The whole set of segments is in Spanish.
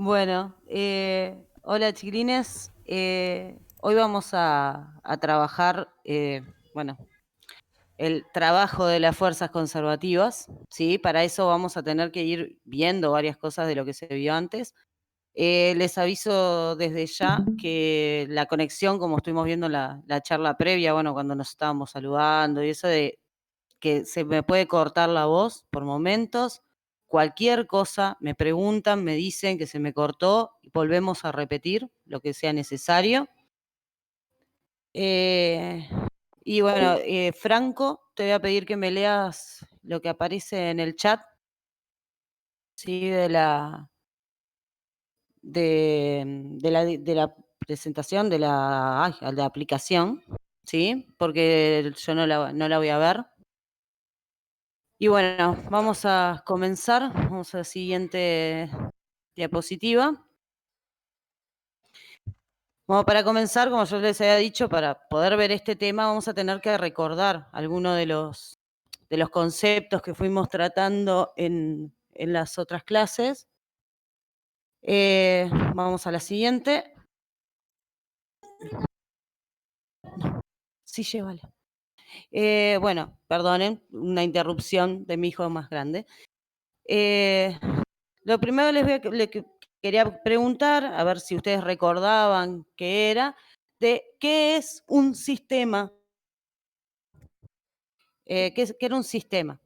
Bueno, hola chiquilines. Hoy vamos a trabajar, bueno, el trabajo de las fuerzas conservativas, ¿sí? Para eso vamos a tener que ir viendo varias cosas de lo que se vio antes. Les aviso desde ya que la conexión, como estuvimos viendo en la charla previa, bueno, cuando nos estábamos saludando y eso de que se me puede cortar la voz por momentos. Cualquier cosa, me preguntan, me dicen que se me cortó y volvemos a repetir lo que sea necesario. Y bueno, Franco, te voy a pedir que me leas lo que aparece en el chat, ¿sí? De la presentación, de la aplicación, ¿sí? Porque yo no la voy a ver. Y bueno, vamos a comenzar. Vamos a la siguiente diapositiva. Bueno, para comenzar, como yo les había dicho, para poder ver este tema vamos a tener que recordar algunos de los conceptos que fuimos tratando en las otras clases. Vamos a la siguiente. Sí, llévala. Bueno, perdonen, una interrupción de mi hijo más grande. Lo primero quería preguntar, a ver si ustedes recordaban qué era, de qué es un sistema. ¿Qué era un sistema?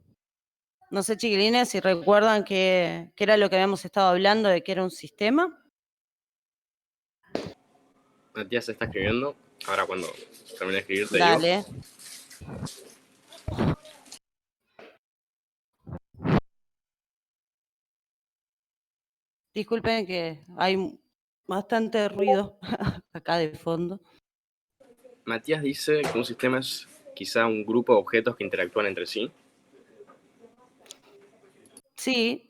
No sé, chiquilines, si recuerdan qué era lo que habíamos estado hablando de qué era un sistema. Matías está escribiendo. Ahora cuando termine de escribir te digo. Dale. Disculpen que hay bastante ruido acá de fondo. Matías dice que un sistema es quizá un grupo de objetos que interactúan entre sí. Sí,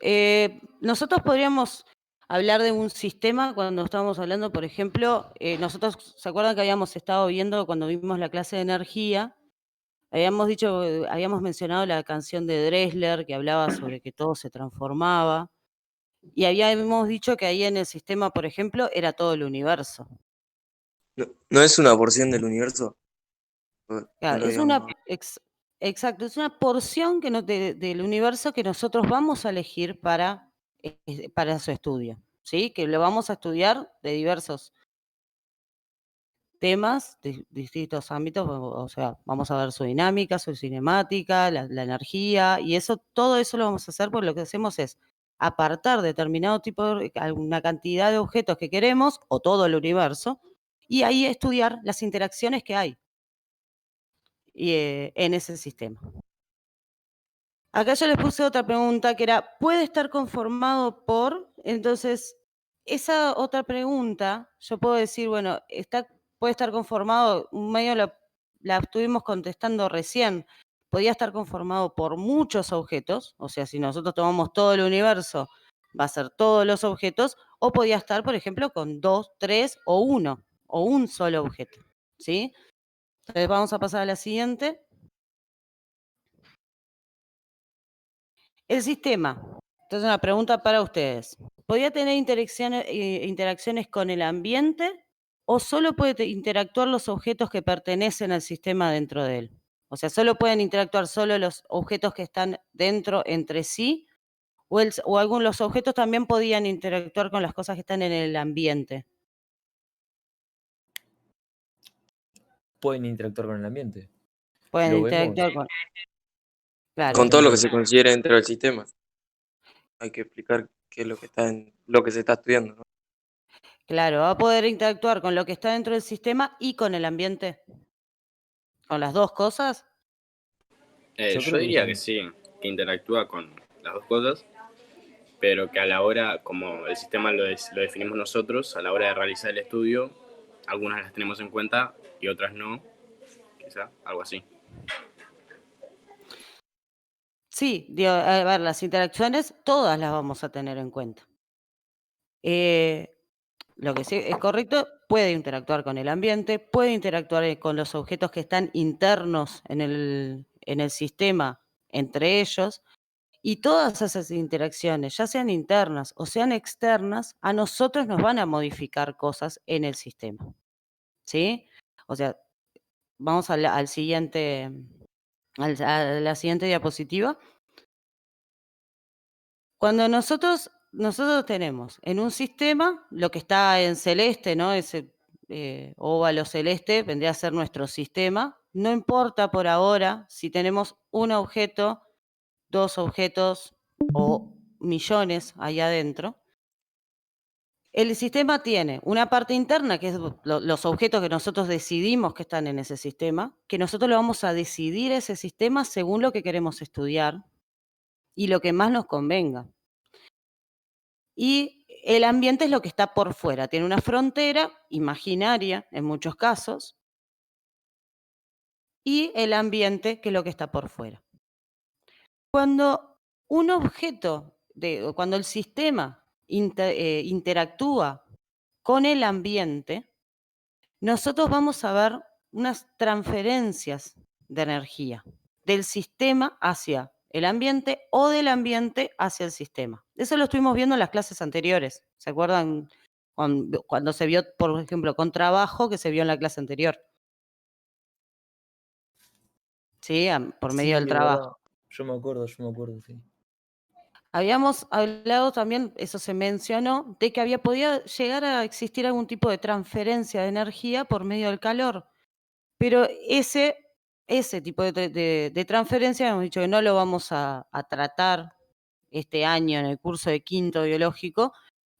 nosotros podríamos hablar de un sistema cuando estábamos hablando, por ejemplo, nosotros, ¿se acuerdan que habíamos estado viendo cuando vimos la clase de energía? Habíamos mencionado la canción de Dressler que hablaba sobre que todo se transformaba y habíamos dicho que ahí en el sistema, por ejemplo, era todo el universo. No es una porción del universo. No Claro, lo habíamos. exacto, es una porción del universo que nosotros vamos a elegir para su estudio, ¿sí? Que lo vamos a estudiar de diversos temas, de distintos ámbitos, o sea, vamos a ver su dinámica, su cinemática, la energía, y todo eso lo vamos a hacer porque lo que hacemos es apartar determinado tipo alguna cantidad de objetos que queremos, o todo el universo, y ahí estudiar las interacciones que hay en ese sistema. Acá yo les puse otra pregunta que era, ¿puede estar conformado por? Entonces, esa otra pregunta, yo puedo decir, bueno, puede estar conformado, medio la estuvimos contestando recién, podía estar conformado por muchos objetos, o sea, si nosotros tomamos todo el universo, va a ser todos los objetos, o podía estar, por ejemplo, con 2, 3 o 1, o un solo objeto, ¿sí? Entonces vamos a pasar a la siguiente. El sistema. Entonces, una pregunta para ustedes. ¿Podría tener interacciones con el ambiente o solo puede interactuar los objetos que pertenecen al sistema dentro de él? O sea, ¿solo pueden interactuar solo los objetos que están dentro entre sí? ¿O algunos los objetos también podían interactuar con las cosas que están en el ambiente? Pueden interactuar con el ambiente. Pueden Lo vemos. interactuar con... Claro. Con todo lo que Ejemplo, se considera dentro del sistema. Hay que explicar qué es lo que lo que se está estudiando, ¿no? Claro, va a poder interactuar con lo que está dentro del sistema y con el ambiente. ¿Con las dos cosas? yo Yo creo que diría que están. sí, que interactúa con las dos cosas, pero que a la hora, como el sistema lo definimos nosotros, a la hora de realizar el estudio, algunas las tenemos en cuenta y otras no, quizá, algo así. Sí, a ver, las interacciones todas las vamos a tener en cuenta. Lo que sí es correcto, puede interactuar con el ambiente, puede interactuar con los objetos que están internos en el sistema entre ellos, Y todas esas interacciones, ya sean internas o sean externas, a nosotros nos van a modificar cosas en el sistema, ¿sí? O sea, vamos a la siguiente diapositiva. Cuando nosotros tenemos en un sistema lo que está en celeste, ¿no? Ese óvalo celeste vendría a ser nuestro sistema. No importa por ahora si tenemos un objeto, 2 objetos o millones ahí adentro. El sistema tiene una parte interna, que es los objetos que nosotros decidimos que están en ese sistema, que nosotros lo vamos a decidir ese sistema según lo que queremos estudiar y lo que más nos convenga. Y el ambiente es lo que está por fuera, tiene una frontera imaginaria en muchos casos, y el ambiente, que es lo que está por fuera. Cuando un objeto, cuando el sistema interactúa con el ambiente, nosotros vamos a ver unas transferencias de energía del sistema hacia el ambiente o del ambiente hacia el sistema. Eso lo estuvimos viendo en las clases anteriores. ¿Se acuerdan cuando se vio, por ejemplo, con trabajo que se vio en la clase anterior? ¿Sí? Por medio del Sí, es trabajo. verdad. Yo me acuerdo, sí. Habíamos hablado también, eso se mencionó, de que podía llegar a existir algún tipo de transferencia de energía por medio del calor. Pero ese tipo de transferencia hemos dicho que no lo vamos a tratar este año en el curso de quinto biológico,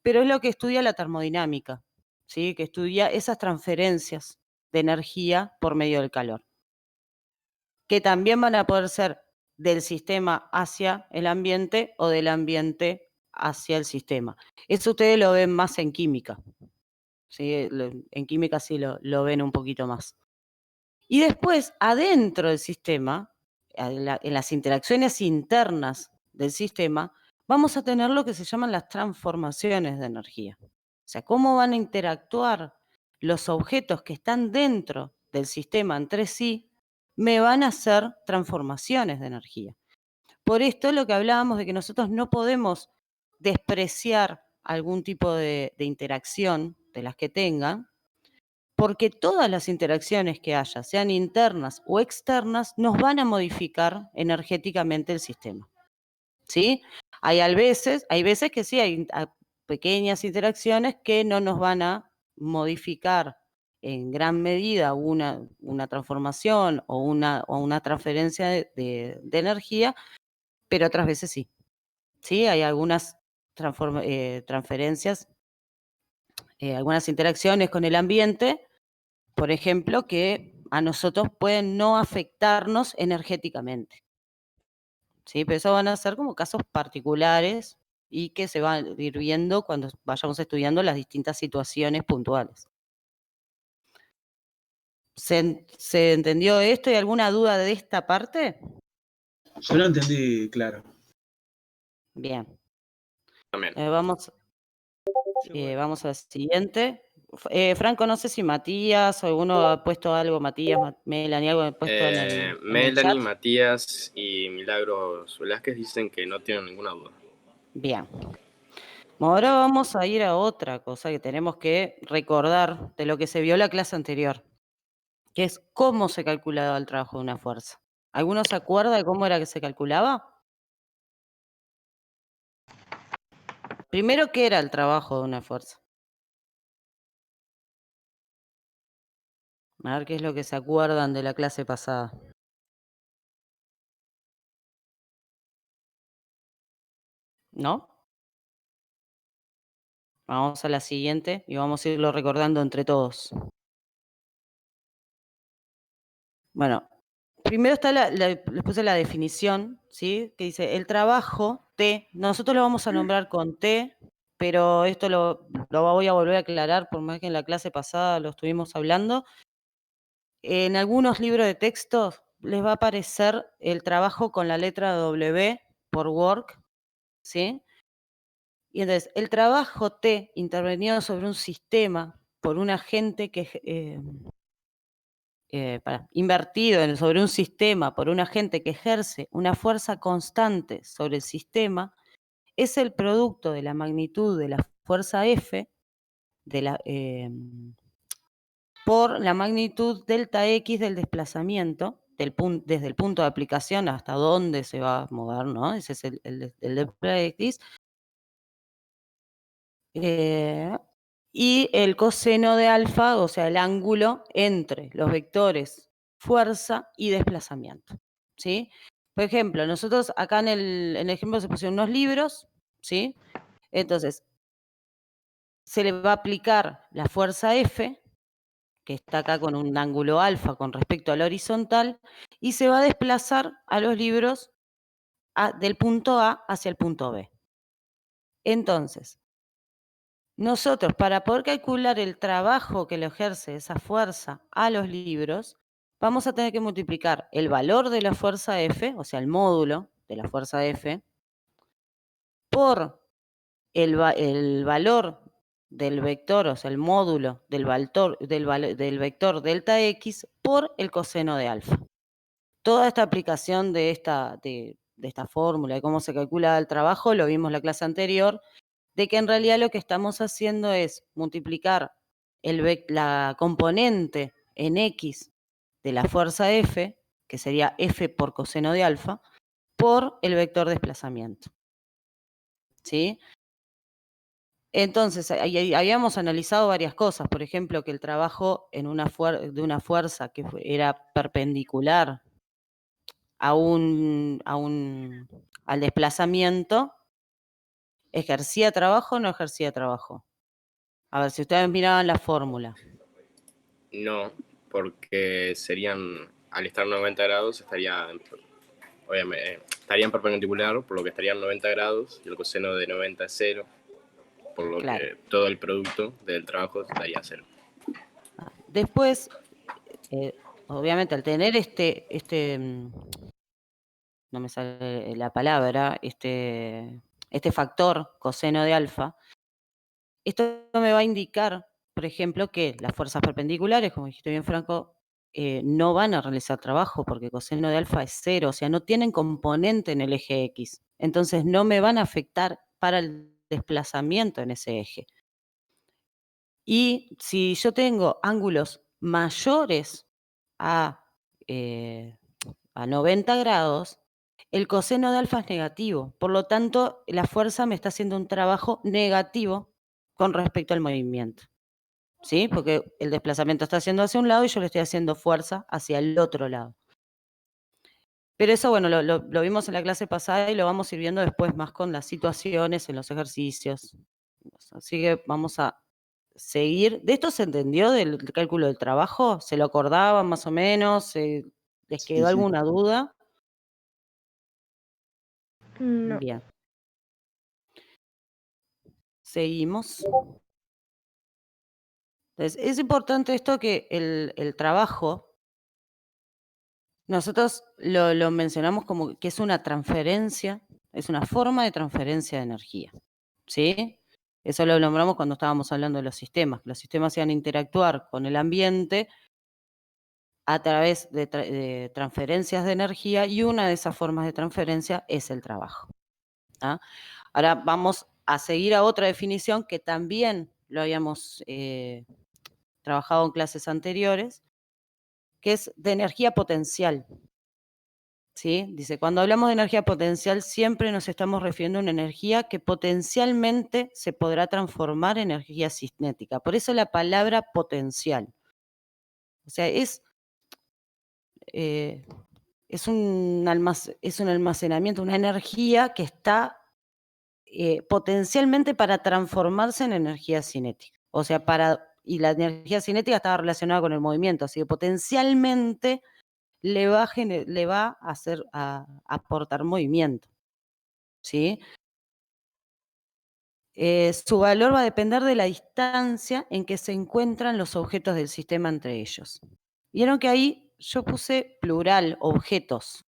pero es lo que estudia la termodinámica, ¿sí? Que estudia esas transferencias de energía por medio del calor, que también van a poder ser del sistema hacia el ambiente o del ambiente hacia el sistema. Eso ustedes lo ven más en química, ¿sí? En química sí lo ven un poquito más. Y después, adentro del sistema, en las interacciones internas del sistema, vamos a tener lo que se llaman las transformaciones de energía. O sea, cómo van a interactuar los objetos que están dentro del sistema entre sí, me van a hacer transformaciones de energía. Por esto es lo que hablábamos de que nosotros no podemos despreciar algún tipo de interacción de las que tengan, porque todas las interacciones que haya, sean internas o externas, nos van a modificar energéticamente el sistema, ¿sí? Hay veces que sí, hay pequeñas interacciones que no nos van a modificar en gran medida una transformación o una transferencia de energía, pero otras veces sí. ¿Sí? Hay algunas transferencias, algunas interacciones con el ambiente, por ejemplo, que a nosotros pueden no afectarnos energéticamente, ¿sí? Pero eso van a ser como casos particulares y que se van a ir viendo cuando vayamos estudiando las distintas situaciones puntuales. ¿Se entendió esto? ¿Hay alguna duda de esta parte? Yo lo entendí, claro. Bien. También. Vamos a la siguiente. Franco, no sé si Matías o alguno ha puesto algo, Matías, Melanie, algo ha puesto en el Melanie, chat. Matías y Milagros Velázquez dicen que no tienen ninguna duda. Bien. Ahora vamos a ir a otra cosa que tenemos que recordar de lo que se vio en la clase anterior, que es cómo se calculaba el trabajo de una fuerza. ¿Alguno se acuerda de cómo era que se calculaba? Primero, ¿qué era el trabajo de una fuerza? A ver qué es lo que se acuerdan de la clase pasada. ¿No? Vamos a la siguiente y vamos a irlo recordando entre todos. Bueno, primero está les puse la definición, ¿sí? Que dice, el trabajo T, nosotros lo vamos a nombrar con T, pero esto lo voy a volver a aclarar, por más que en la clase pasada lo estuvimos hablando. En algunos libros de textos les va a aparecer el trabajo con la letra W por work, ¿sí? Y entonces, el trabajo T intervenido sobre un sistema por un agente que invertido sobre un sistema por un agente que ejerce una fuerza constante sobre el sistema, es el producto de la magnitud de la fuerza F por la magnitud delta X del desplazamiento, desde el punto de aplicación hasta dónde se va a mover, ¿no? Ese es el delta X. Y el coseno de alfa, o sea, el ángulo entre los vectores fuerza y desplazamiento, ¿sí? Por ejemplo, nosotros acá en el ejemplo se pusieron unos libros, ¿sí? Entonces, se le va a aplicar la fuerza F, que está acá con un ángulo alfa con respecto al horizontal, y se va a desplazar a los libros del punto A hacia el punto B. Entonces, nosotros, para poder calcular el trabajo que le ejerce esa fuerza a los libros, vamos a tener que multiplicar el valor de la fuerza F, o sea, el módulo de la fuerza F, por el valor del vector, o sea, el módulo del vector delta X por el coseno de alfa. Toda esta aplicación de esta fórmula, de cómo se calcula el trabajo, lo vimos en la clase anterior, de que en realidad lo que estamos haciendo es multiplicar la componente en X de la fuerza F, que sería F por coseno de alfa, por el vector desplazamiento. ¿Sí? Entonces, habíamos analizado varias cosas, por ejemplo, que el trabajo de una fuerza que era perpendicular al desplazamiento, ¿ejercía trabajo o no ejercía trabajo? A ver, si ustedes miraban la fórmula. No, porque al estar 90 grados, obviamente, estarían perpendicular, por lo que estarían 90 grados, y el coseno de 90 es 0, por lo que todo el producto del trabajo estaría 0. Después, obviamente, al tener no me sale la palabra, este factor coseno de alfa, esto me va a indicar, por ejemplo, que las fuerzas perpendiculares, como dijiste bien, Franco, no van a realizar trabajo porque coseno de alfa es 0, o sea, no tienen componente en el eje X. Entonces, no me van a afectar para el desplazamiento en ese eje. Y si yo tengo ángulos mayores a 90 grados, el coseno de alfa es negativo. Por lo tanto, la fuerza me está haciendo un trabajo negativo con respecto al movimiento. ¿Sí? Porque el desplazamiento está haciendo hacia un lado y yo le estoy haciendo fuerza hacia el otro lado. Pero eso, bueno, lo vimos en la clase pasada y lo vamos a ir viendo después más con las situaciones, en los ejercicios. Así que vamos a seguir. ¿De esto se entendió del cálculo del trabajo? ¿Se lo acordaban más o menos? ¿Les quedó alguna duda? No. Bien. Seguimos. Entonces, es importante esto que el trabajo, nosotros lo mencionamos como que es una transferencia, es una forma de transferencia de energía, ¿sí? Eso lo nombramos cuando estábamos hablando de los sistemas. Los sistemas iban a interactuar con el ambiente a través de transferencias de energía y una de esas formas de transferencia es el trabajo. ¿Ah? Ahora vamos a seguir a otra definición que también lo habíamos trabajado en clases anteriores, que es de energía potencial. ¿Sí? Dice, cuando hablamos de energía potencial siempre nos estamos refiriendo a una energía que potencialmente se podrá transformar en energía cinética. Por eso la palabra potencial. O sea, es un almacenamiento, una energía que está potencialmente para transformarse en energía cinética. O sea, y la energía cinética estaba relacionada con el movimiento, así que potencialmente le va a aportar movimiento. ¿Sí? Su valor va a depender de la distancia en que se encuentran los objetos del sistema entre ellos. Vieron que ahí yo puse plural, objetos.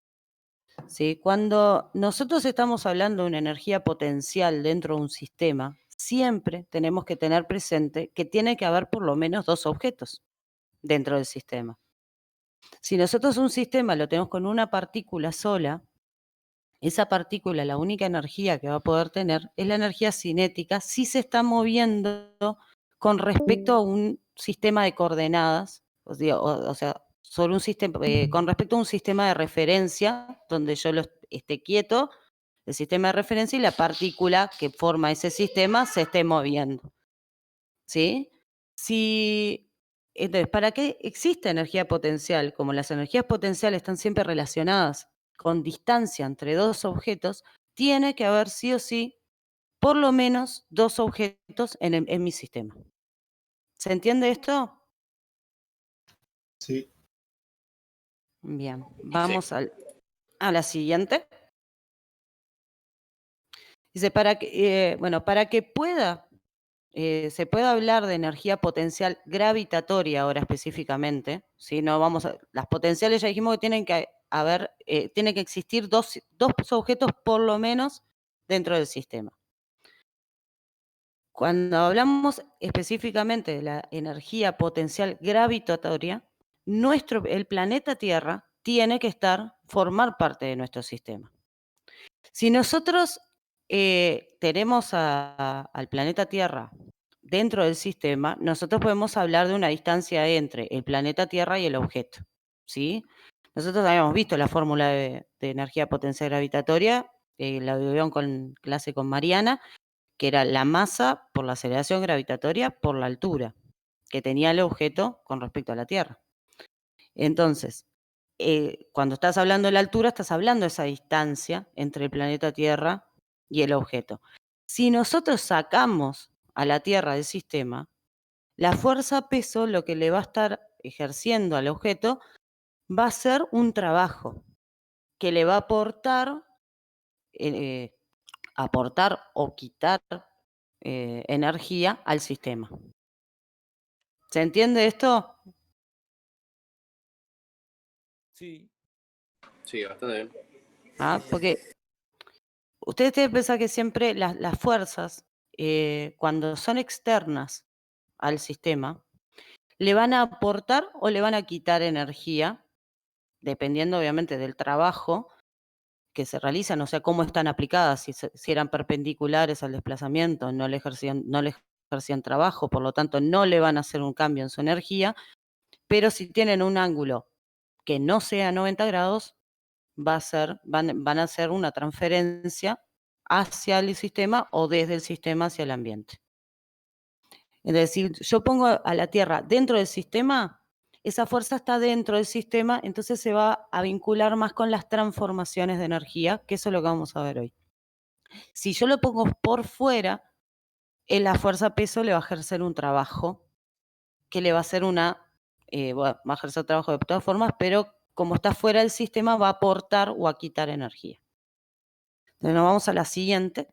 ¿Sí? Cuando nosotros estamos hablando de una energía potencial dentro de un sistema, siempre tenemos que tener presente que tiene que haber por lo menos 2 objetos dentro del sistema. Si nosotros un sistema lo tenemos con una partícula sola, esa partícula, la única energía que va a poder tener es la energía cinética si se está moviendo con respecto a un sistema de coordenadas, o sea, sobre un sistema, con respecto a un sistema de referencia donde yo esté quieto, el sistema de referencia, y la partícula que forma ese sistema se esté moviendo. ¿Sí? Entonces, ¿para qué existe energía potencial? Como las energías potenciales están siempre relacionadas con distancia entre dos objetos, tiene que haber sí o sí por lo menos dos objetos en mi sistema. ¿Se entiende esto? Sí. Bien, vamos a la siguiente. Dice, para que se pueda hablar de energía potencial gravitatoria ahora específicamente, ¿sí? No las potenciales ya dijimos que tienen que existir dos objetos por lo menos dentro del sistema. Cuando hablamos específicamente de la energía potencial gravitatoria, el planeta Tierra tiene que formar parte de nuestro sistema. Si nosotros tenemos al planeta Tierra dentro del sistema, nosotros podemos hablar de una distancia entre el planeta Tierra y el objeto, ¿sí? Nosotros habíamos visto la fórmula de energía potencial gravitatoria, la vieron con clase con Mariana, que era la masa por la aceleración gravitatoria por la altura que tenía el objeto con respecto a la Tierra. Entonces, cuando estás hablando de la altura, estás hablando de esa distancia entre el planeta Tierra y el objeto. Si nosotros sacamos a la Tierra del sistema, la fuerza-peso lo que le va a estar ejerciendo al objeto va a ser un trabajo que le va a aportar o quitar energía al sistema. ¿Se entiende esto? Sí. Sí, bastante bien. Porque ustedes tienen que pensar que siempre las fuerzas, cuando son externas al sistema, le van a aportar o le van a quitar energía, dependiendo obviamente del trabajo que se realizan, o sea, cómo están aplicadas, si eran perpendiculares al desplazamiento, no le ejercían trabajo, por lo tanto no le van a hacer un cambio en su energía, pero si tienen un ángulo que no sea 90 grados, van a hacer una transferencia hacia el sistema o desde el sistema hacia el ambiente. Es decir, yo pongo a la Tierra dentro del sistema, esa fuerza está dentro del sistema, entonces se va a vincular más con las transformaciones de energía, que eso es lo que vamos a ver hoy. Si yo lo pongo por fuera, la fuerza-peso le va a ejercer un trabajo que le va a hacer va a ejercer trabajo de todas formas, pero como está fuera del sistema va a aportar o a quitar energía. Entonces nos vamos a la siguiente.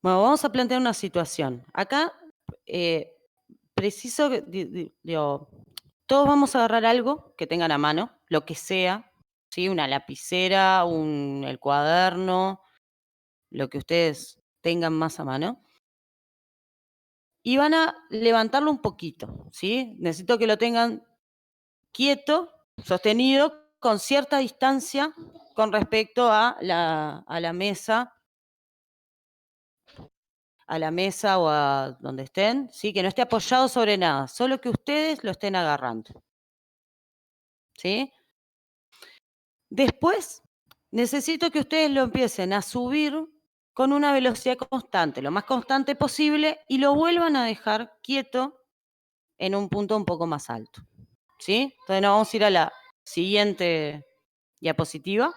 Bueno, vamos a plantear una situación. Acá, preciso, todos vamos a agarrar algo que tengan a mano, lo que sea, ¿sí? Una lapicera, el cuaderno, lo que ustedes tengan más a mano. Y van a levantarlo un poquito, ¿sí? Necesito que lo tengan quieto, sostenido, con cierta distancia con respecto a la mesa o a donde estén, ¿sí? Que no esté apoyado sobre nada, solo que ustedes lo estén agarrando, ¿sí? Después, necesito que ustedes lo empiecen a subir con una velocidad constante, lo más constante posible, y lo vuelvan a dejar quieto en un punto un poco más alto, ¿sí? Entonces nos vamos a ir a la siguiente diapositiva.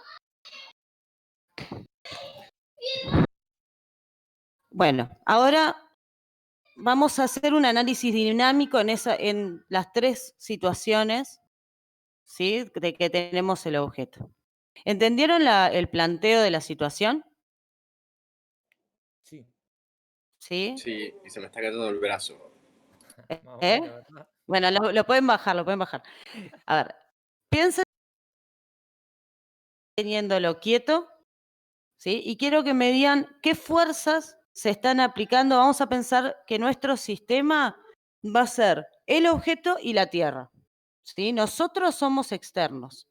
Bueno, ahora vamos a hacer un análisis dinámico en las tres situaciones, ¿sí? De que tenemos el objeto. ¿Entendieron el planteo de la situación? Sí. ¿Sí? Sí, y se me está cayendo el brazo. Más o ¿Eh? menos, ¿verdad? Bueno, lo pueden bajar, A ver, piensen teniéndolo quieto, ¿sí? Y quiero que me digan qué fuerzas se están aplicando. Vamos a pensar que nuestro sistema va a ser el objeto y la Tierra. ¿Sí? Nosotros somos externos.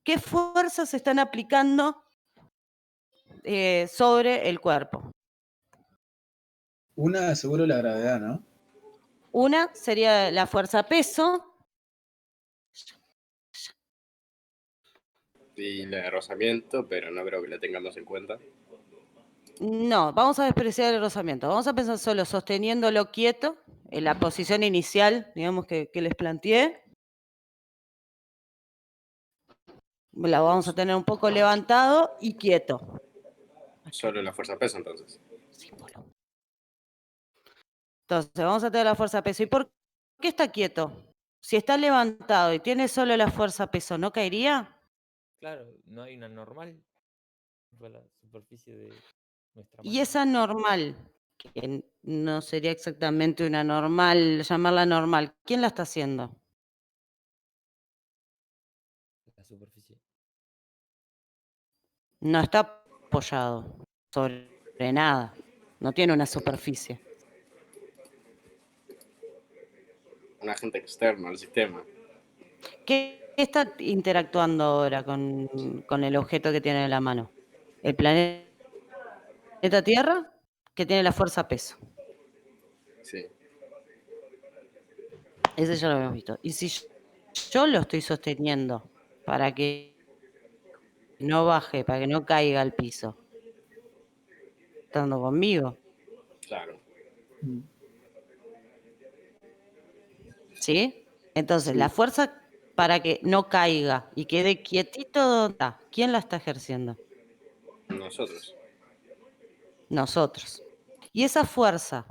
¿Qué fuerzas se están aplicando sobre el cuerpo? Una, seguro la gravedad, ¿no? Una sería la fuerza peso. Y el de rozamiento, pero no creo que la tengamos en cuenta. No, vamos a despreciar el rozamiento. Vamos a pensar solo sosteniéndolo quieto, en la posición inicial, digamos, que les planteé. La vamos a tener un poco levantado y quieto. Solo la fuerza peso, entonces. Símbolo. Entonces, vamos a tener la fuerza peso. ¿Y por qué está quieto? Si está levantado y tiene solo la fuerza peso, ¿no caería? Claro, no hay una normal por la superficie de nuestra Y mano. esa normal, que no sería exactamente una normal, llamarla normal, ¿quién la está haciendo? La superficie. No está apoyado sobre nada, no tiene una superficie. Un agente externo al sistema. ¿Qué está interactuando ahora con el objeto que tiene en la mano? El planeta Tierra, que tiene la fuerza peso. Sí. Ese ya lo habíamos visto. Y si yo lo estoy sosteniendo para que no baje, para que no caiga al piso, estando conmigo, Claro. Mm. ¿sí? Entonces, Sí. la fuerza para que no caiga y quede quietito, ¿dónde está? ¿Quién la está ejerciendo? Nosotros. Nosotros. Y esa fuerza,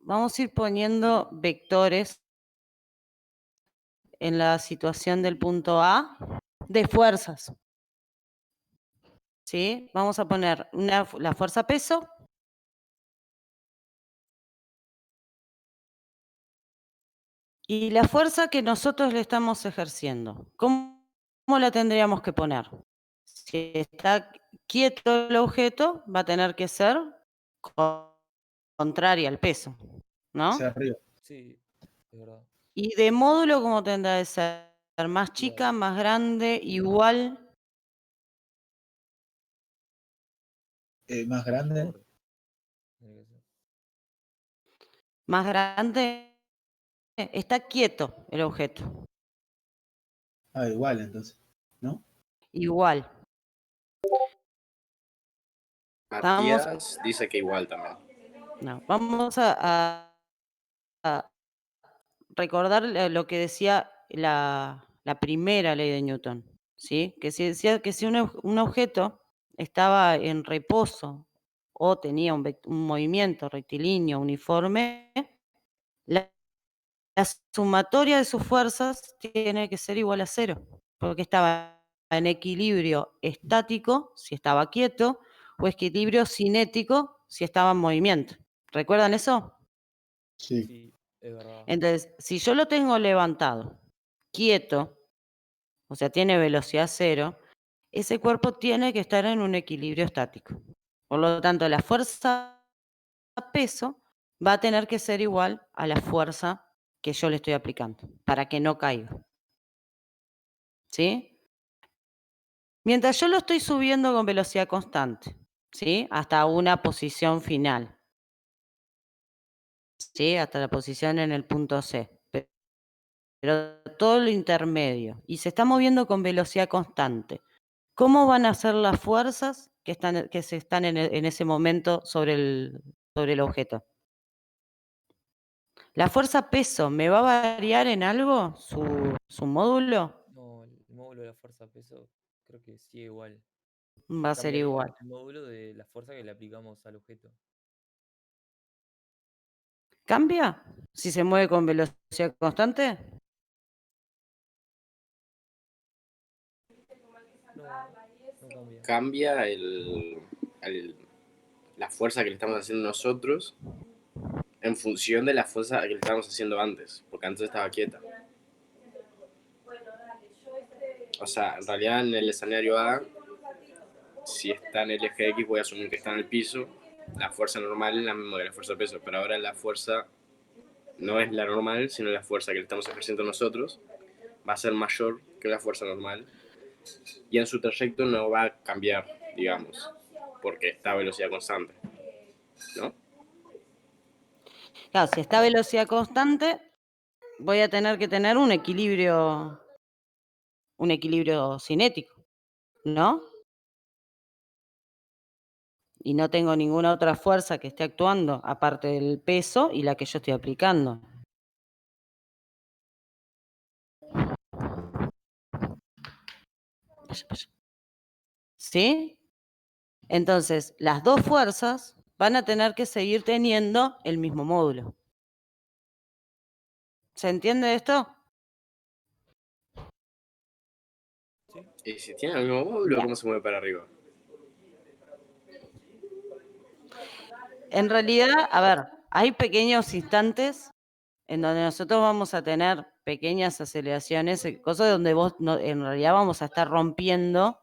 vamos a ir poniendo vectores en la situación del punto A de fuerzas. ¿Sí? Vamos a poner la fuerza peso. Y la fuerza que nosotros le estamos ejerciendo, ¿cómo la tendríamos que poner? Si está quieto el objeto, va a tener que ser contraria al peso, Hacia ¿no? arriba. Sí, es verdad. Y de módulo, ¿cómo tendrá de ser? ¿Más chica, Igual. más grande, igual? Más grande. Menor. Tiene que ser. ¿Más grande? Está quieto el objeto. Ah, igual entonces, ¿no? Igual. Estamos, Matías dice que igual también. no, vamos a recordar lo que decía la primera ley de Newton, ¿sí? Que si decía que si un objeto estaba en reposo o tenía un movimiento rectilíneo uniforme, la sumatoria de sus fuerzas tiene que ser igual a 0, porque estaba en equilibrio estático si estaba quieto o equilibrio cinético si estaba en movimiento. ¿Recuerdan eso? Sí. Sí, es verdad. Entonces, si yo lo tengo levantado, quieto, o sea, tiene velocidad 0, ese cuerpo tiene que estar en un equilibrio estático. Por lo tanto, la fuerza peso va a tener que ser igual a la fuerza que yo le estoy aplicando, para que no caiga. ¿Sí? Mientras yo lo estoy subiendo con velocidad constante, ¿sí? Hasta una posición final, ¿sí? Hasta la posición en el punto C. Pero todo lo intermedio, y se está moviendo con velocidad constante. ¿Cómo van a ser las fuerzas que se están en ese momento sobre el objeto? ¿La fuerza peso me va a variar en algo su módulo? No, el módulo de la fuerza peso creo que sí igual. Va a ser Cambiaría igual. el módulo de la fuerza que le aplicamos al objeto. ¿Cambia si se mueve con velocidad constante? No, no cambia. Cambia la fuerza que le estamos haciendo nosotros en función de la fuerza que le estábamos haciendo antes, porque antes estaba quieta. O sea, en realidad en el escenario A, si está en el eje X, voy a asumir que está en el piso. La fuerza normal es la misma que la fuerza de peso, pero ahora la fuerza no es la normal, sino la fuerza que le estamos ejerciendo nosotros va a ser mayor que la fuerza normal y en su trayecto no va a cambiar, digamos, porque está a velocidad constante, ¿no? Claro, si está a velocidad constante, voy a tener que tener un equilibrio cinético, ¿no? Y no tengo ninguna otra fuerza que esté actuando aparte del peso y la que yo estoy aplicando. ¿Sí? Entonces, las dos fuerzas van a tener que seguir teniendo el mismo módulo. ¿Se entiende esto? Sí. Y si tiene el mismo módulo, Ya. ¿cómo se mueve para arriba? En realidad, a ver, hay pequeños instantes en donde nosotros vamos a tener pequeñas aceleraciones, cosas donde en realidad vamos a estar rompiendo,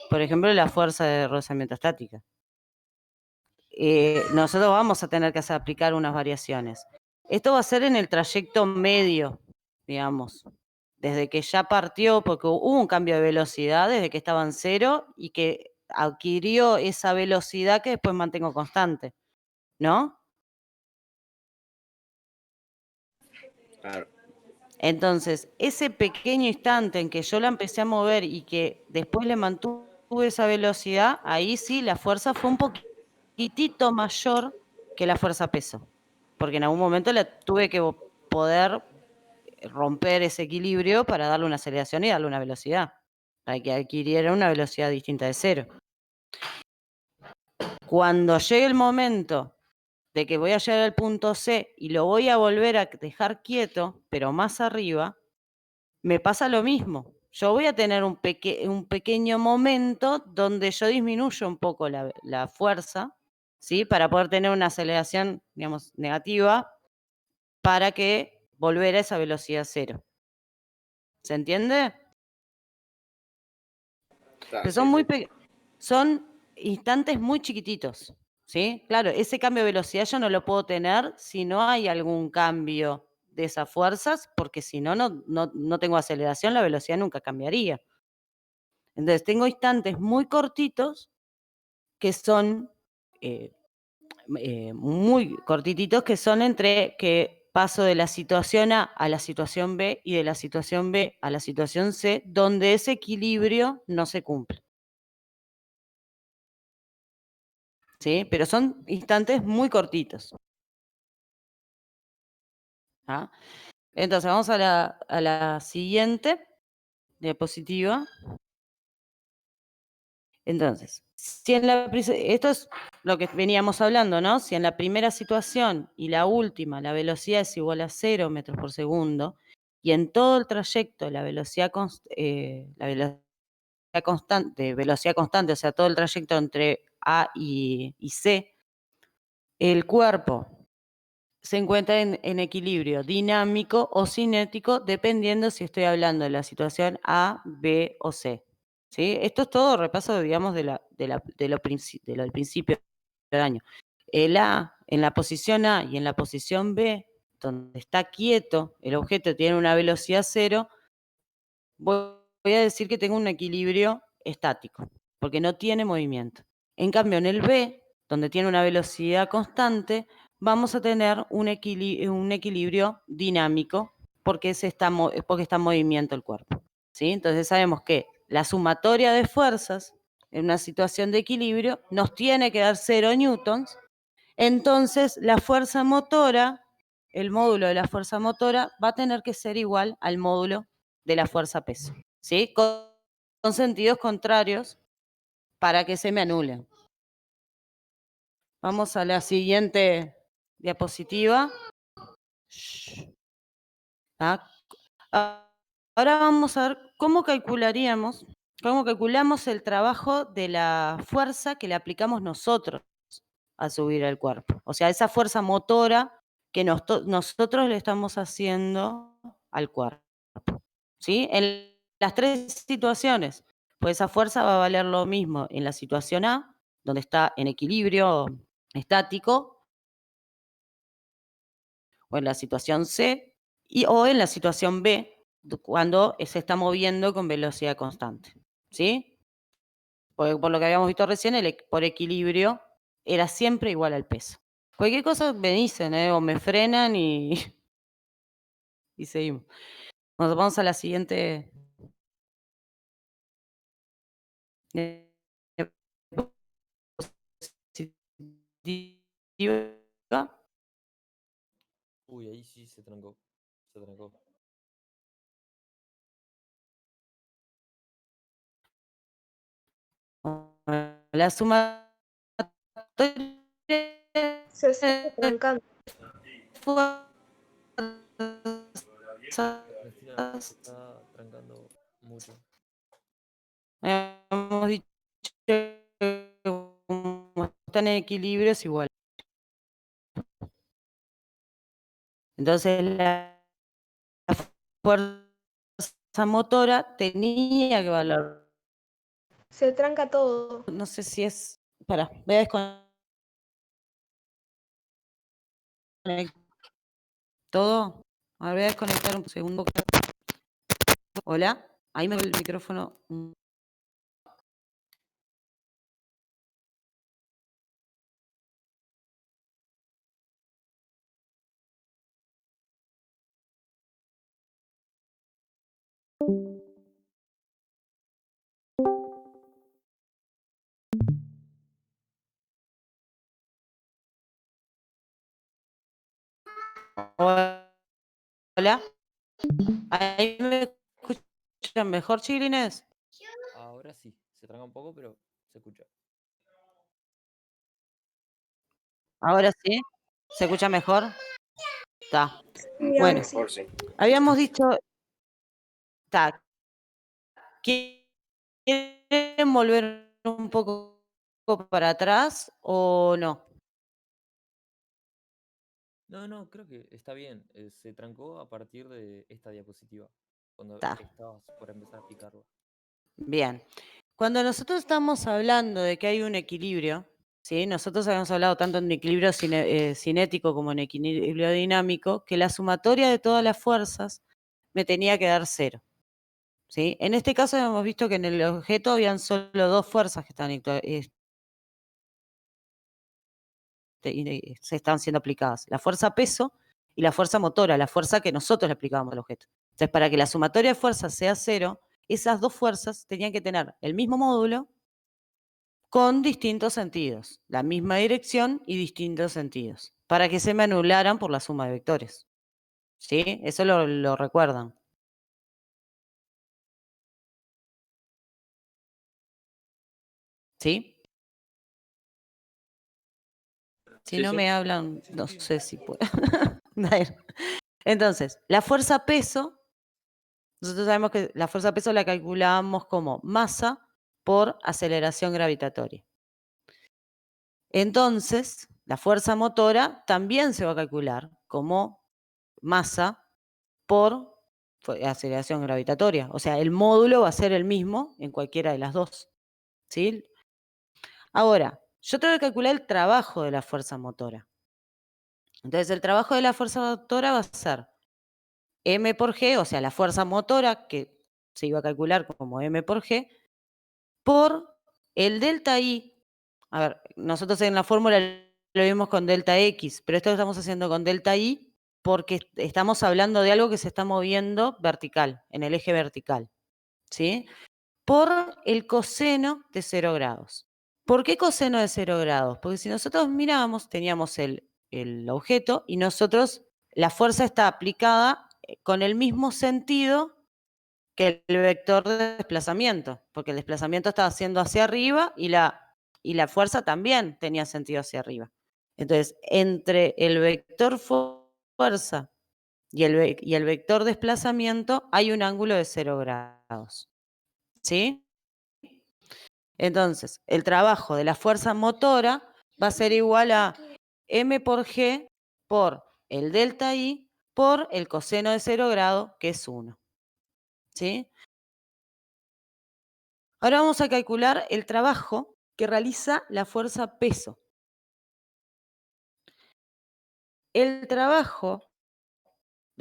por ejemplo, la fuerza de rozamiento estática. Nosotros vamos a tener que aplicar unas variaciones. Esto va a ser en el trayecto medio, digamos, desde que ya partió, porque hubo un cambio de velocidad desde que estaba en cero y que adquirió esa velocidad que después mantengo constante, ¿no? Claro. Entonces, ese pequeño instante en que yo la empecé a mover y que después le mantuve esa velocidad, ahí sí la fuerza fue un poquitito mayor que la fuerza peso, porque en algún momento la tuve que poder romper ese equilibrio para darle una aceleración y darle una velocidad, para que adquiriera una velocidad distinta de cero. Cuando llegue el momento de que voy a llegar al punto C y lo voy a volver a dejar quieto, pero más arriba, me pasa lo mismo. Yo voy a tener un pequeño momento donde yo disminuyo un poco la fuerza, ¿sí? Para poder tener una aceleración, digamos, negativa, para que volver a esa velocidad cero. ¿Se entiende? Ah, Pero sí. son instantes muy chiquititos, ¿sí? Claro, ese cambio de velocidad yo no lo puedo tener si no hay algún cambio de esas fuerzas, porque si no, no tengo aceleración, la velocidad nunca cambiaría. Entonces, tengo instantes muy cortitos que son muy cortititos, que son entre que paso de la situación A la situación B y de la situación B a la situación C, donde ese equilibrio no se cumple. ¿Sí? Pero son instantes muy cortitos. ¿Ah? Entonces, vamos a la siguiente diapositiva. Entonces, esto es lo que veníamos hablando, ¿no? Si en la primera situación y la última la velocidad es igual a 0 metros por segundo y en todo el trayecto la velocidad constante, o sea, todo el trayecto entre A y C, el cuerpo se encuentra en equilibrio dinámico o cinético, dependiendo si estoy hablando de la situación A, B o C. ¿Sí? Esto es todo repaso, digamos, de lo del principio del año. El A, en la posición A y en la posición B, donde está quieto, el objeto tiene una velocidad cero, voy a decir que tengo un equilibrio estático, porque no tiene movimiento. En cambio, en el B, donde tiene una velocidad constante, vamos a tener un equilibrio dinámico, porque está en movimiento el cuerpo. ¿Sí? Entonces sabemos que la sumatoria de fuerzas en una situación de equilibrio nos tiene que dar 0 newtons. Entonces la fuerza motora, el módulo de la fuerza motora, va a tener que ser igual al módulo de la fuerza peso. ¿Sí? Con sentidos contrarios para que se me anulen. Vamos a la siguiente diapositiva. ¿Ah? Ahora vamos a ver cómo calculamos el trabajo de la fuerza que le aplicamos nosotros a subir al cuerpo. O sea, esa fuerza motora que nosotros le estamos haciendo al cuerpo. ¿Sí? En las tres situaciones, pues esa fuerza va a valer lo mismo en la situación A, donde está en equilibrio estático, o en la situación C, o en la situación B, cuando se está moviendo con velocidad constante, ¿sí? Porque por lo que habíamos visto recién, por equilibrio era siempre igual al peso. Cualquier cosa me dicen, o me frenan y, y seguimos. Nos vamos a la siguiente. Diapositiva. Uy, ahí sí se trancó. Se trancó. La sumatoria Se sigue trancando. Cristina, se está trancando mucho. Hemos dicho que como están en equilibrio es igual. Entonces la fuerza motora tenía que valer. Se tranca todo. No sé si es. Espera, voy a desconectar todo. A ver, voy a desconectar un segundo. Hola, ahí me ve el micrófono. Hola, ahí me escuchan mejor, chiquilines. Ahora sí, se tranca un poco, pero se escucha. Ahora sí, ¿se escucha mejor? Está. Y Bueno, ahora sí. Mejor sí. habíamos dicho. Está. ¿Quieren volver un poco para atrás o no? No, creo que está bien. Se trancó a partir de esta diapositiva, cuando Está. estabas por empezar a explicarlo. Bien. Cuando nosotros estamos hablando de que hay un equilibrio, ¿sí? Nosotros habíamos hablado tanto en equilibrio cinético como en equilibrio dinámico, que la sumatoria de todas las fuerzas me tenía que dar 0. ¿Sí? En este caso hemos visto que en el objeto habían solo 2 fuerzas que se estaban siendo aplicadas. La fuerza peso y la fuerza motora, la fuerza que nosotros le aplicábamos al objeto. Entonces, para que la sumatoria de fuerzas sea 0, esas 2 fuerzas tenían que tener el mismo módulo con distintos sentidos, la misma dirección y distintos sentidos, para que se me anularan por la suma de vectores. ¿Sí? Eso lo recuerdan. ¿Sí? Si Sí, no sí. me hablan, Sí, no sí. sé si puedo. Entonces, la fuerza peso, nosotros sabemos que la fuerza peso la calculamos como masa por aceleración gravitatoria. Entonces, la fuerza motora también se va a calcular como masa por aceleración gravitatoria. O sea, el módulo va a ser el mismo en cualquiera de las dos. ¿Sí? Ahora, yo tengo que calcular el trabajo de la fuerza motora. Entonces, el trabajo de la fuerza motora va a ser M por G, o sea, la fuerza motora, que se iba a calcular como M por G, por el delta I. A ver, nosotros en la fórmula lo vimos con delta X, pero esto lo estamos haciendo con delta I porque estamos hablando de algo que se está moviendo vertical, en el eje vertical, ¿sí? Por el coseno de 0 grados. ¿Por qué coseno de 0 grados? Porque si nosotros mirábamos, teníamos el objeto y nosotros, la fuerza está aplicada con el mismo sentido que el vector de desplazamiento, porque el desplazamiento estaba haciendo hacia arriba y la fuerza también tenía sentido hacia arriba. Entonces, entre el vector fuerza y el vector desplazamiento hay un ángulo de 0 grados. ¿Sí? Entonces, el trabajo de la fuerza motora va a ser igual a M por G por el delta I por el coseno de 0 grado, que es 1. ¿Sí? Ahora vamos a calcular el trabajo que realiza la fuerza peso. El trabajo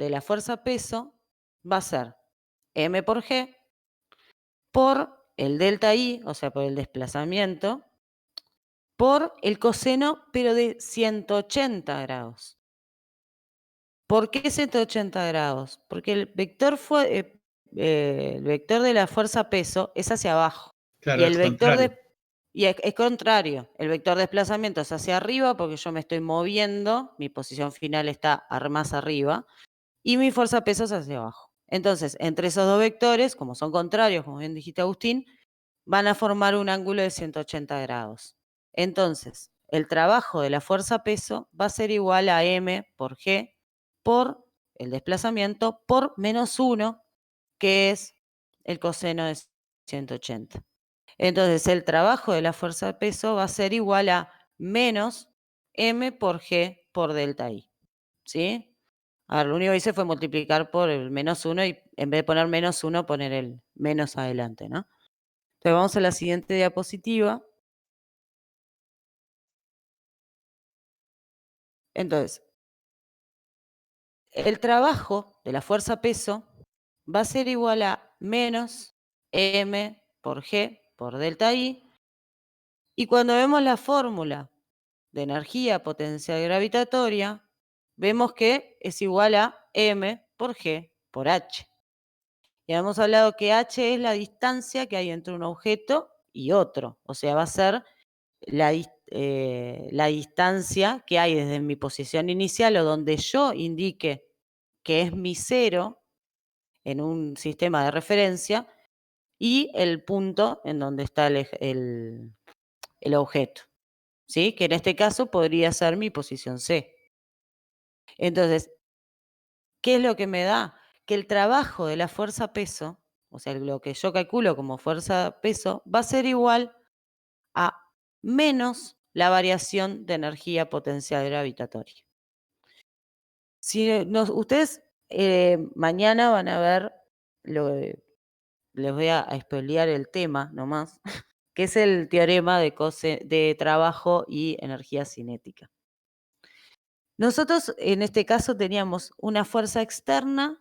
de la fuerza peso va a ser m por g por el delta I, o sea, por el desplazamiento, por el coseno, pero de 180 grados. ¿Por qué 180 grados? Porque el vector de la fuerza peso es hacia abajo. Claro, Y el es vector contrario. es contrario. El vector de desplazamiento es hacia arriba porque yo me estoy moviendo, mi posición final está más arriba, y mi fuerza peso es hacia abajo. Entonces, entre esos dos vectores, como son contrarios, como bien dijiste Agustín, van a formar un ángulo de 180 grados. Entonces, el trabajo de la fuerza peso va a ser igual a m por g por el desplazamiento por menos 1, que es el coseno de 180. Entonces, el trabajo de la fuerza peso va a ser igual a menos m por g por delta I. ¿Sí? A ver, lo único que hice fue multiplicar por el menos 1 y en vez de poner menos 1, poner el menos adelante, ¿no? Entonces vamos a la siguiente diapositiva. Entonces, el trabajo de la fuerza peso va a ser igual a menos m por g por delta I. Y cuando vemos la fórmula de energía potencial gravitatoria, vemos que es igual a m por g por h. Y hemos hablado que h es la distancia que hay entre un objeto y otro. O sea, va a ser la distancia que hay desde mi posición inicial o donde yo indique que es mi cero en un sistema de referencia y el punto en donde está el objeto, ¿sí? Que en este caso podría ser mi posición C. Entonces, ¿qué es lo que me da? Que el trabajo de la fuerza peso, o sea, lo que yo calculo como fuerza peso, va a ser igual a menos la variación de energía potencial gravitatoria. Si ustedes mañana van a ver, les voy a spoilear el tema nomás, que es el teorema de trabajo y energía cinética. Nosotros en este caso teníamos una fuerza externa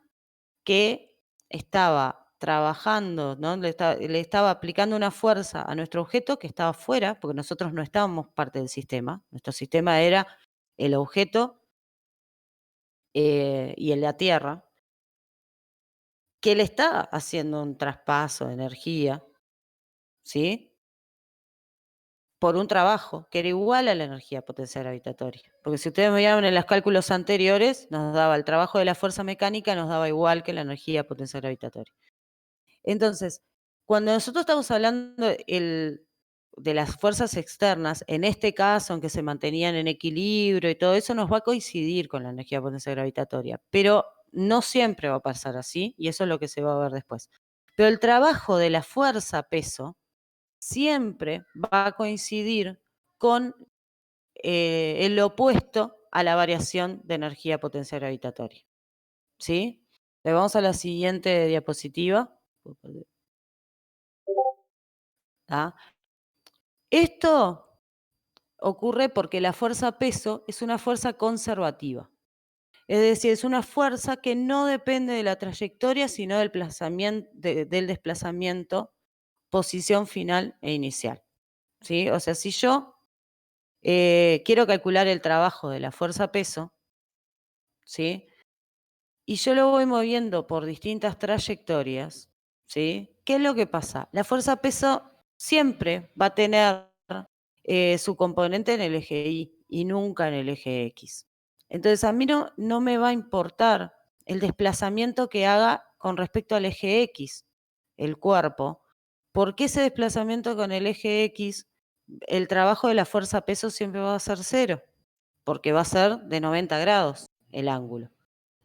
que estaba trabajando, ¿no? Le estaba aplicando una fuerza a nuestro objeto que estaba fuera, porque nosotros no estábamos parte del sistema. Nuestro sistema era el objeto y el de la Tierra, que le está haciendo un traspaso de energía, ¿sí? Por un trabajo que era igual a la energía potencial gravitatoria. Porque si ustedes veían en los cálculos anteriores, nos daba el trabajo de la fuerza mecánica, nos daba igual que la energía potencial gravitatoria. Entonces, cuando nosotros estamos hablando de las fuerzas externas, en este caso, en que se mantenían en equilibrio y todo eso, nos va a coincidir con la energía potencial gravitatoria. Pero no siempre va a pasar así, y eso es lo que se va a ver después. Pero el trabajo de la fuerza peso siempre va a coincidir con el opuesto a la variación de energía potencial gravitatoria. ¿Sí? Le vamos a la siguiente diapositiva. ¿Ah? Esto ocurre porque la fuerza peso es una fuerza conservativa. Es decir, es una fuerza que no depende de la trayectoria, sino del desplazamiento, posición final e inicial. ¿Sí? O sea, si yo quiero calcular el trabajo de la fuerza peso, ¿sí? Y yo lo voy moviendo por distintas trayectorias, ¿sí? ¿Qué es lo que pasa? La fuerza peso siempre va a tener su componente en el eje Y y nunca en el eje X. Entonces a mí no me va a importar el desplazamiento que haga con respecto al eje X, el cuerpo, porque ese desplazamiento con el eje X, el trabajo de la fuerza peso siempre va a ser 0, porque va a ser de 90 grados el ángulo.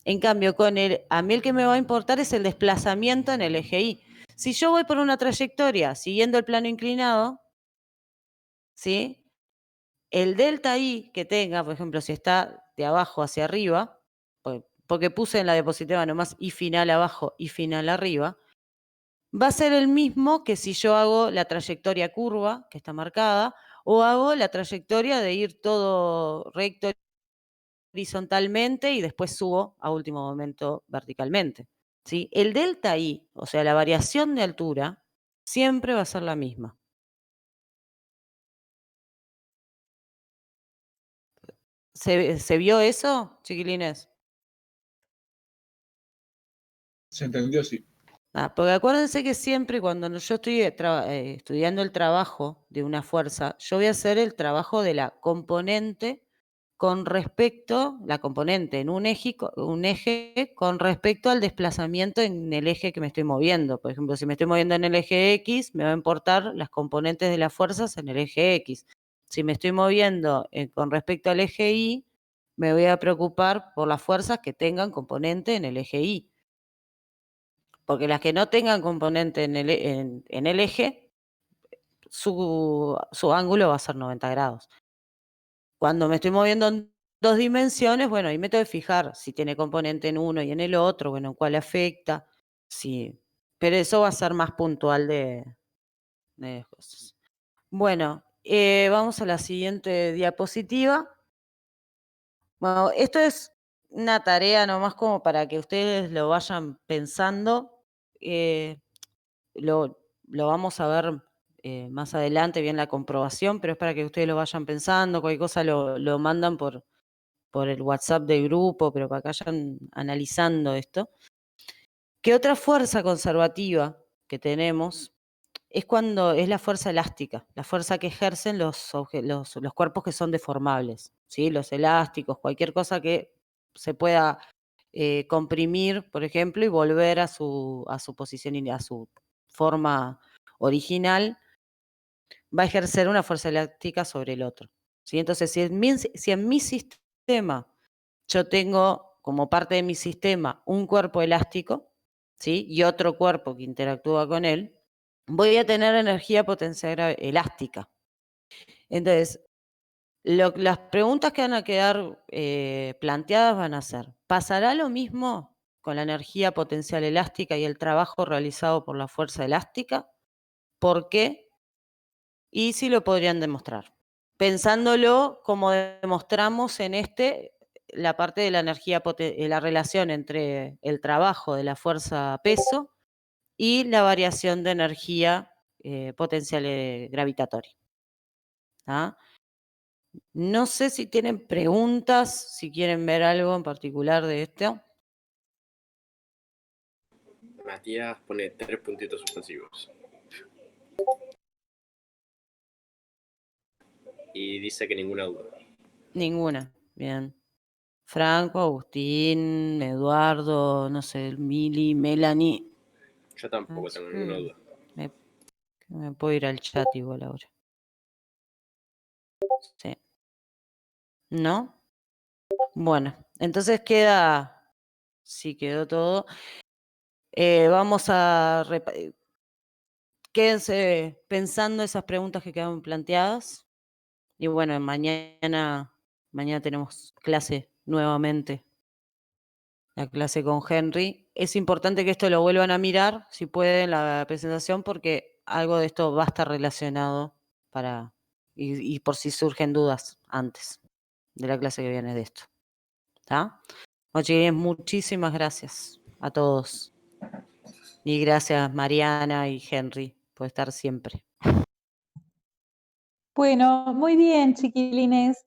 En cambio, a mí el que me va a importar es el desplazamiento en el eje Y. Si yo voy por una trayectoria siguiendo el plano inclinado, ¿sí? El delta I que tenga, por ejemplo, si está de abajo hacia arriba, porque puse en la diapositiva nomás I final abajo, I final arriba, va a ser el mismo que si yo hago la trayectoria curva, que está marcada, o hago la trayectoria de ir todo recto horizontalmente y después subo a último momento verticalmente, ¿sí? El delta I, o sea, la variación de altura, siempre va a ser la misma. ¿Se vio eso, chiquilines? Se entendió, sí. Porque acuérdense que siempre cuando yo estoy estudiando el trabajo de una fuerza, yo voy a hacer el trabajo de la componente con respecto, la componente en un eje con respecto al desplazamiento en el eje que me estoy moviendo. Por ejemplo, si me estoy moviendo en el eje X, me va a importar las componentes de las fuerzas en el eje X. Si me estoy moviendo con respecto al eje Y, me voy a preocupar por las fuerzas que tengan componente en el eje Y. Porque las que no tengan componente en el eje, su ángulo va a ser 90 grados. Cuando me estoy moviendo en 2 dimensiones, bueno, ahí me tengo que fijar si tiene componente en uno y en el otro, bueno, en cuál afecta. Sí, pero eso va a ser más puntual de cosas. Bueno, vamos a la siguiente diapositiva. Bueno, esto es una tarea nomás como para que ustedes lo vayan pensando. Lo vamos a ver más adelante, bien la comprobación, pero es para que ustedes lo vayan pensando, cualquier cosa lo mandan por el WhatsApp del grupo, pero para que vayan analizando esto. ¿Qué otra fuerza conservativa que tenemos es cuando es la fuerza elástica, la fuerza que ejercen los cuerpos que son deformables, ¿sí? Los elásticos, cualquier cosa que se pueda comprimir, por ejemplo, y volver a su posición y a su forma original, va a ejercer una fuerza elástica sobre el otro, ¿sí? Entonces, si en mi sistema yo tengo como parte de mi sistema un cuerpo elástico, ¿sí? Y otro cuerpo que interactúa con él, voy a tener energía potencial elástica. Entonces, las preguntas que van a quedar planteadas van a ser, ¿pasará lo mismo con la energía potencial elástica y el trabajo realizado por la fuerza elástica? ¿Por qué? Y si lo podrían demostrar. Pensándolo como demostramos en la parte de la energía, la relación entre el trabajo de la fuerza peso y la variación de energía potencial gravitatoria. ¿Ah? No sé si tienen preguntas, si quieren ver algo en particular de esto. Matías pone 3 puntitos suspensivos. Y dice que ninguna duda. Ninguna, bien. Franco, Agustín, Eduardo, no sé, Mili, Melanie. Yo tampoco tengo ninguna duda. Me puedo ir al chat igual ahora. Sí. ¿No? Bueno, entonces sí quedó todo. Vamos a quédense pensando esas preguntas que quedaron planteadas. Y bueno, mañana tenemos clase nuevamente, la clase con Henry. Es importante que esto lo vuelvan a mirar, si pueden, la presentación, porque algo de esto va a estar relacionado y por si surgen dudas antes de la clase que viene de esto. ¿Está? Bueno, chiquilines, muchísimas gracias a todos. Y gracias Mariana y Henry por estar siempre. Bueno, muy bien, chiquilines.